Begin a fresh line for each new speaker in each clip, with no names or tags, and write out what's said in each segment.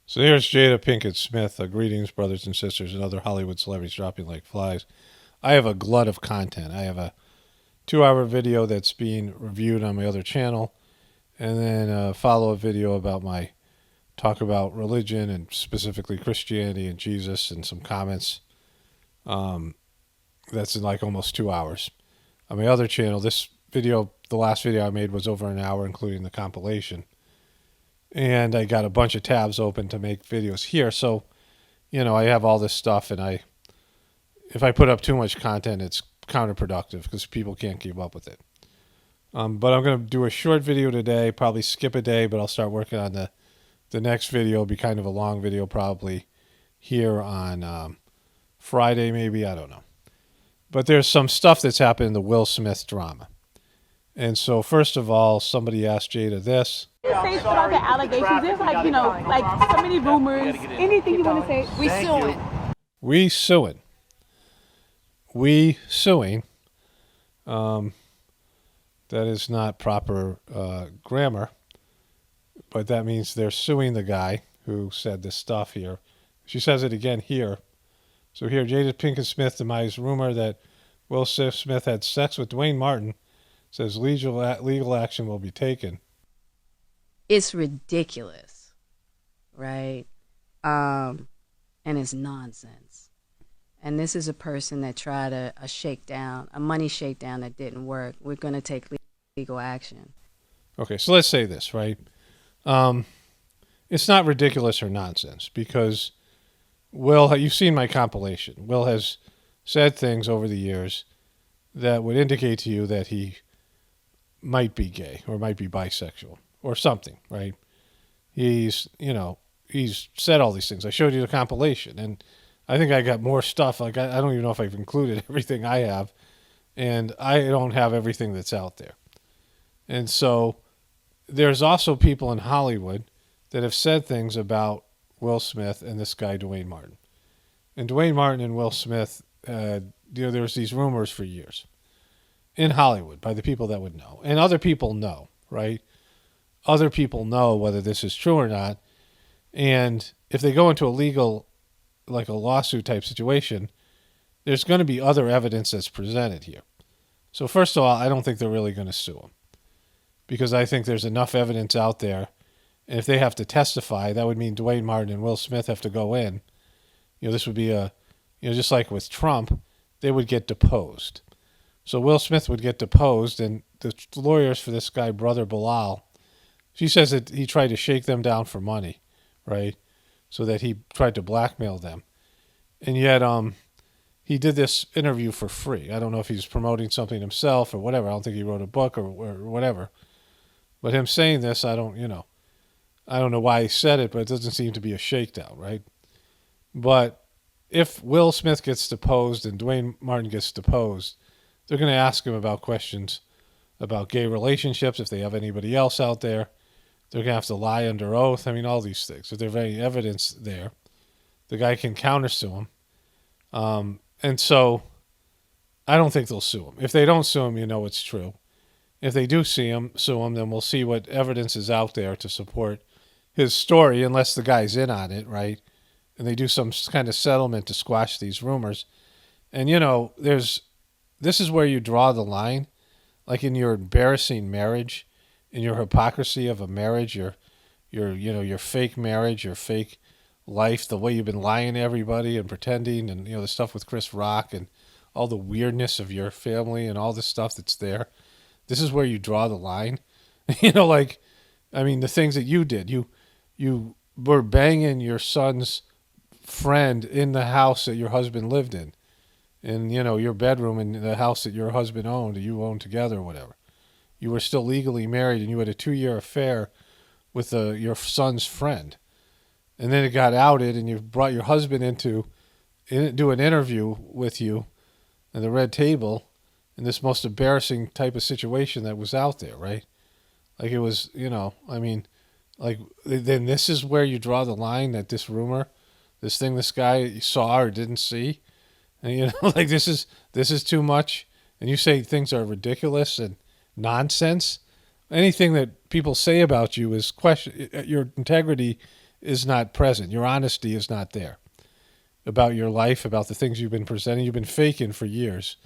So here's Jada Pinkett Smith. Greetings, brothers and sisters, and other Hollywood celebrities dropping like flies. I have a glut of content. I have a 2 hour video that's being reviewed on my other channel, and then a follow-up video about my talk about religion and specifically Christianity and Jesus and some comments. That's in like almost 2 hours. On my other channel, this video, the last video I made was over an hour, including the compilation. And I got a bunch of tabs open to make videos here. So, I have all this stuff, and if I put up too much content, it's counterproductive because people can't keep up with it. But I'm going to do a short video today, probably skip a day, but I'll start working on the next video. It'll be kind of a long video probably here on Friday maybe, I don't know. But there's some stuff that's happened in the Will Smith drama. And so first of all, somebody asked Jada this.
Say about the allegations. There's like so many rumors. Anything you want to say? We suing.
We suing. We suing. That is not proper grammar, but that means they're suing the guy who said this stuff here. She says it again here. So here, Jada Pinkett Smith denies rumor that Will Smith had sex with Dwayne Martin. Says legal action will be taken.
It's ridiculous, right? And it's nonsense. And this is a person that tried a money shakedown that didn't work. We're going to take legal action.
Okay, so let's say this, right? It's not ridiculous or nonsense because Will, you've seen my compilation. Will has said things over the years that would indicate to you that he might be gay or might be bisexual or something, right? He's said all these things. I showed you the compilation, and I think I got more stuff. Like, I don't even know if I've included everything I have, and I don't have everything that's out there. And so there's also people in Hollywood that have said things about Will Smith and this guy, Dwayne Martin. And Dwayne Martin and Will Smith, there's these rumors for years in Hollywood by the people that would know. And other people know, right? Other people know whether this is true or not. And if they go into a legal, like a lawsuit type situation, there's going to be other evidence that's presented here. So first of all, I don't think they're really going to sue him because I think there's enough evidence out there. And if they have to testify, that would mean Dwayne Martin and Will Smith have to go in. This would be just like with Trump, they would get deposed. So Will Smith would get deposed, and the lawyers for this guy, Brother Bilal, she says that he tried to shake them down for money, right? So that he tried to blackmail them. And yet he did this interview for free. I don't know if he's promoting something himself or whatever. I don't think he wrote a book or whatever. But him saying this, I don't know why he said it, but it doesn't seem to be a shakedown, right? But if Will Smith gets deposed and Dwayne Martin gets deposed, they're going to ask him about questions about gay relationships, if they have anybody else out there. They're going to have to lie under oath. I mean, all these things. If there's any evidence there, the guy can countersue him. And so I don't think they'll sue him. If they don't sue him, it's true. If they do sue him, then we'll see what evidence is out there to support his story, unless the guy's in on it, right? And they do some kind of settlement to squash these rumors. And, this is where you draw the line, like in your embarrassing marriage, in your hypocrisy of a marriage, your fake marriage, your fake life, the way you've been lying to everybody and pretending, and the stuff with Chris Rock and all the weirdness of your family and all the stuff that's there. This is where you draw the line. The things that you did. You were banging your son's friend in the house that your husband lived in your bedroom in the house that your husband owned, or you owned together or whatever. You were still legally married, and you had a 2-year affair with your son's friend. And then it got outed, and you brought your husband in to do an interview with you at the red table in this most embarrassing type of situation that was out there, right? Like it was, then this is where you draw the line, that this rumor, this thing this guy saw or didn't see. And, this is too much. And you say things are ridiculous and nonsense. Anything that people say about you is your integrity is not present. Your honesty is not there about your life, about the things you've been presenting. You've been faking for years.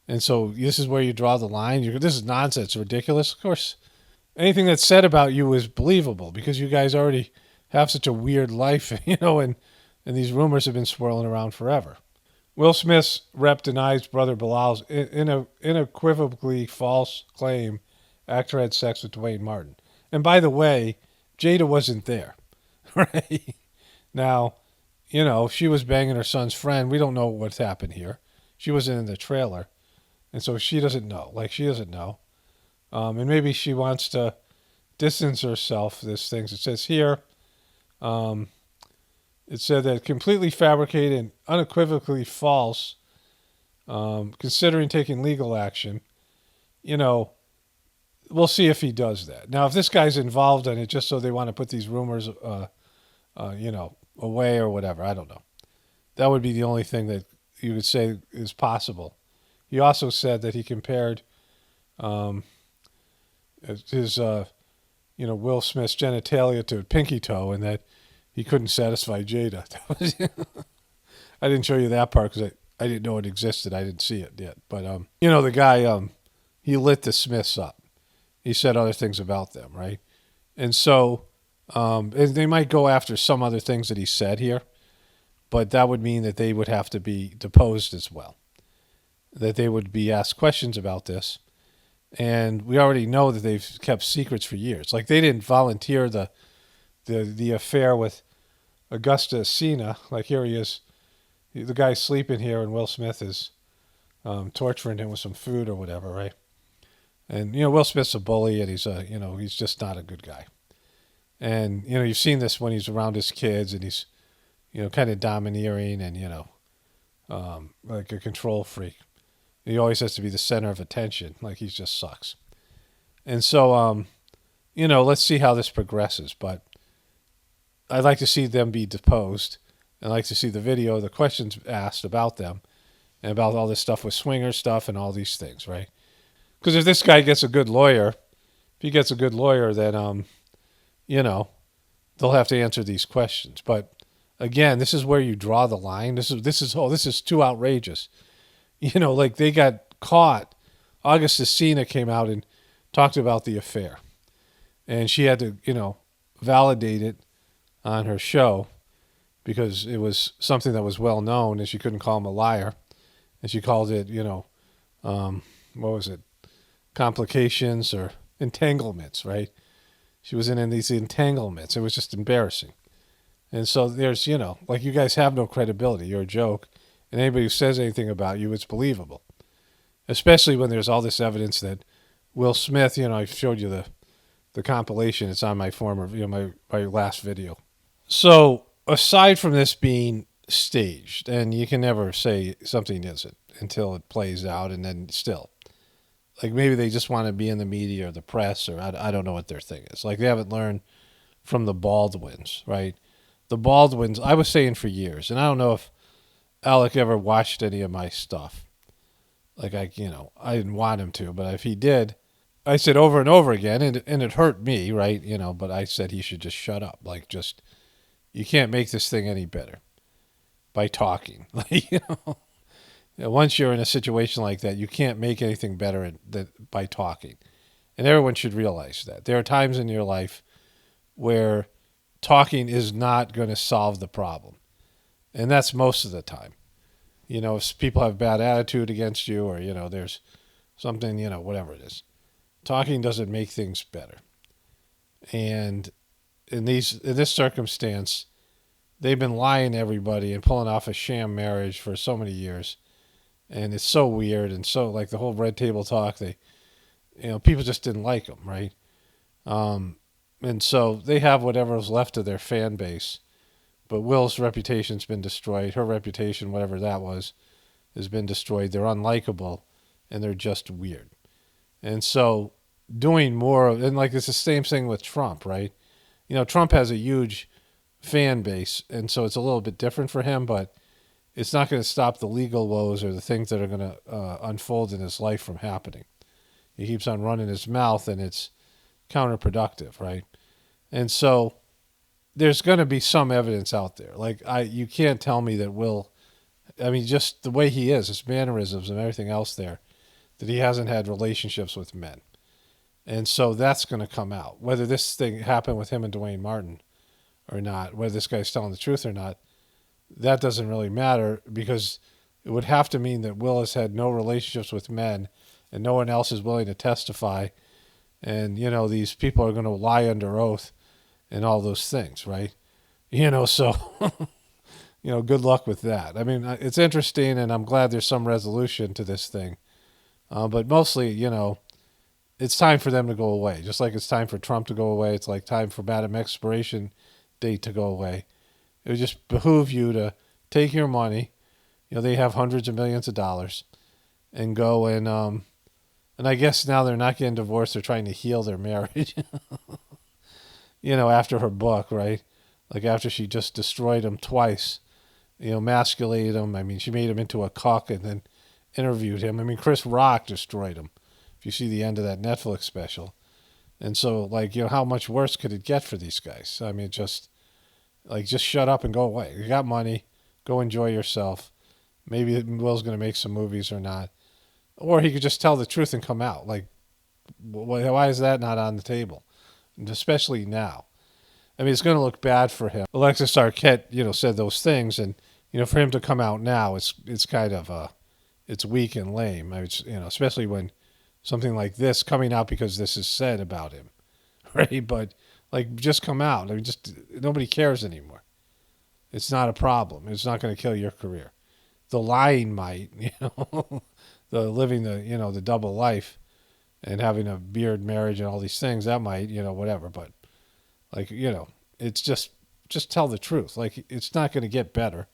And so this is where you draw the line. This is nonsense, ridiculous. Of course, anything that's said about you is believable because you guys already have such a weird life, and these rumors have been swirling around forever. Will Smith's rep denies brother Bilal's unequivocally false claim actor had sex with Dwayne Martin. And by the way, Jada wasn't there, right? Now, she was banging her son's friend. We don't know what's happened here. She wasn't in the trailer. And so she doesn't know. She doesn't know. And maybe she wants to distance herself, this thing. It says here, it said that completely fabricated and unequivocally false, considering taking legal action. We'll see if he does that. Now, if this guy's involved in it just so they want to put these rumors, away or whatever, I don't know. That would be the only thing that you would say is possible. He also said that he compared his, Will Smith's genitalia to a pinky toe, and that he couldn't satisfy Jada. I didn't show you that part because I didn't know it existed. I didn't see it yet. But, the guy, he lit the Smiths up. He said other things about them, right? And so and they might go after some other things that he said here, but that would mean that they would have to be deposed as well, that they would be asked questions about this. And we already know that they've kept secrets for years. They didn't volunteer the affair with Augusta Sena. Here he is. The guy's sleeping here, and Will Smith is torturing him with some food or whatever, right? And, Will Smith's a bully, and he's just not a good guy. And, you've seen this when he's around his kids, and he's, kind of domineering and, like a control freak. He always has to be the center of attention. He just sucks. And so, let's see how this progresses. But I'd like to see them be deposed. I'd like to see the video, the questions asked about them, and about all this stuff with swinger stuff and all these things, right? Because if this guy gets a good lawyer, then, they'll have to answer these questions. But again, this is where you draw the line. This is too outrageous. They got caught. Augusta Sena came out and talked about the affair. And she had to, validate it on her show because it was something that was well known, and she couldn't call him a liar. And she called it, what was it? Complications or entanglements, right? She was in these entanglements. It was just embarrassing. And so there's, you guys have no credibility. You're a joke. And anybody who says anything about you, it's believable. Especially when there's all this evidence that Will Smith, I showed you the compilation. It's on my former, my last video. So aside from this being staged, and you can never say something isn't until it plays out, and then still. Maybe they just want to be in the media or the press, or I don't know what their thing is. They haven't learned from the Baldwins, right? The Baldwins, I was saying for years, and I don't know if Alec ever watched any of my stuff. I didn't want him to, but if he did, I said over and over again, and it hurt me, right? But I said he should just shut up. You can't make this thing any better by talking. Once you're in a situation like that, you can't make anything better by talking. And everyone should realize that. There are times in your life where talking is not going to solve the problem. And that's most of the time. If people have bad attitude against you, or, there's something, whatever it is. Talking doesn't make things better. And in this circumstance, they've been lying to everybody and pulling off a sham marriage for so many years. And it's so weird, and so the whole red table talk, people just didn't like them, right? And so they have whatever was left of their fan base. But Will's reputation's been destroyed. Her reputation, whatever that was, has been destroyed. They're unlikable, and they're just weird. And so doing more, and it's the same thing with Trump, right? Trump has a huge fan base, and so it's a little bit different for him, but it's not going to stop the legal woes or the things that are going to unfold in his life from happening. He keeps on running his mouth, and it's counterproductive, right? And so there's going to be some evidence out there. Like you can't tell me that Will. I mean, just the way he is, his mannerisms and everything else there, that he hasn't had relationships with men. And so that's going to come out. Whether this thing happened with him and Dwayne Martin or not, whether this guy's telling the truth or not, that doesn't really matter, because it would have to mean that Will has had no relationships with men and no one else is willing to testify. And, these people are going to lie under oath and all those things, right? So, good luck with that. I mean, it's interesting, and I'm glad there's some resolution to this thing. But mostly, it's time for them to go away. Just like it's time for Trump to go away. It's like time for Madam Expiration Date to go away. It would just behoove you to take your money. They have hundreds of millions of dollars, and go and I guess now they're not getting divorced. They're trying to heal their marriage. After her book, right? Like after she just destroyed him twice, emasculated him. I mean, she made him into a cuck and then interviewed him. I mean, Chris Rock destroyed him. If you see the end of that Netflix special. And so, how much worse could it get for these guys? I mean, just shut up and go away. You got money. Go enjoy yourself. Maybe Will's going to make some movies or not. Or he could just tell the truth and come out. Why is that not on the table? And especially now. I mean, it's going to look bad for him. Alexis Arquette, said those things. And, for him to come out now, it's kind of, it's weak and lame. I mean, especially when something like this coming out because this is said about him, right? But just come out. I mean, just nobody cares anymore. It's not a problem. It's not going to kill your career. The lying might, the living the double life, and having a beard marriage and all these things, that might, whatever. But it's just tell the truth. It's not going to get better.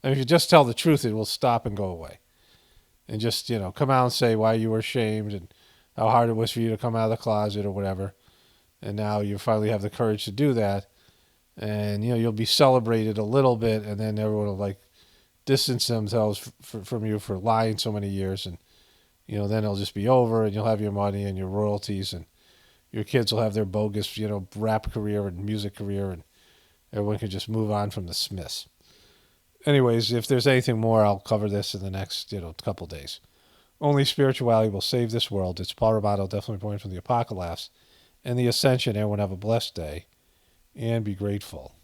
I mean, if you just tell the truth, it will stop and go away. And just, come out and say why you were ashamed and how hard it was for you to come out of the closet or whatever. And now you finally have the courage to do that. And, you'll be celebrated a little bit, and then everyone will, distance themselves from you for lying so many years. And, then it'll just be over, and you'll have your money and your royalties, and your kids will have their bogus, rap career and music career, and everyone can just move on from the Smiths. Anyways, if there's anything more, I'll cover this in the next, couple days. Only spirituality will save this world. It's Paul Romano, definitely pointing from the Apocalypse and the Ascension. Everyone have a blessed day and be grateful.